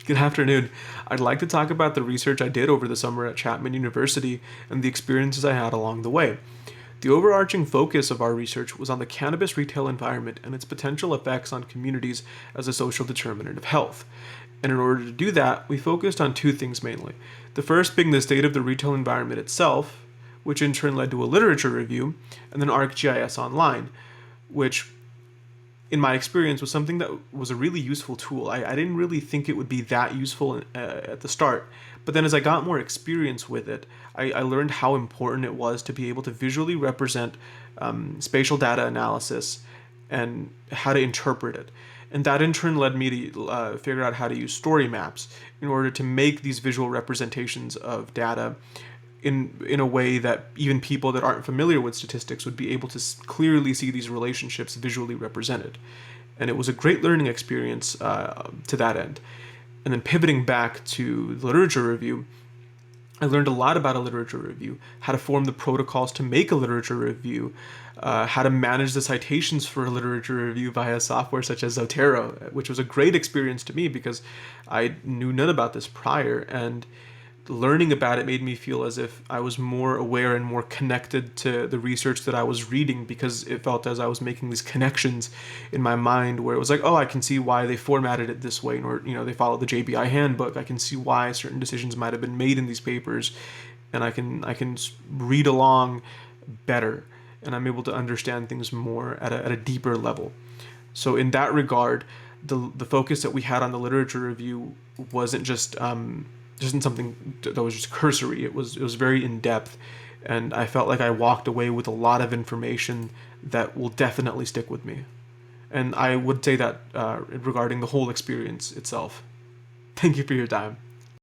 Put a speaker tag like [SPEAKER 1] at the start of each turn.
[SPEAKER 1] Good afternoon. I'd like to talk about the research I did over the summer at Chapman University and the experiences I had along the way. The overarching focus of our research was on the cannabis retail environment and its potential effects on communities as a social determinant of health. And in order to do that, we focused on two things mainly. The first being the state of the retail environment itself, which in turn led to a literature review, and then ArcGIS Online, which in my experience was something that was a really useful tool. I didn't really think it would be that useful at the start, but then as I got more experience with it, I learned how important it was to be able to visually represent spatial data analysis and how to interpret it. And that in turn led me to figure out how to use story maps in order to make these visual representations of data in a way that even people that aren't familiar with statistics would be able to clearly see these relationships visually represented. And it was a great learning experience to that end. And then pivoting back to the literature review, I learned a lot about a literature review, how to form the protocols to make a literature review, how to manage the citations for a literature review via software such as Zotero, which was a great experience to me because I knew none about this prior, and learning about it made me feel as if I was more aware and more connected to the research that I was reading, because it felt as I was making these connections in my mind where it was like, oh, I can see why they formatted it this way, or they followed the JBI handbook. I can see why certain decisions might have been made in these papers, and I can read along better, and I'm able to understand things more at a deeper level. So in that regard, the focus that we had on the literature review wasn't just in something that was just cursory. It was very in depth, and I felt like I walked away with a lot of information that will definitely stick with me. And I would say that regarding the whole experience itself. Thank you for your time.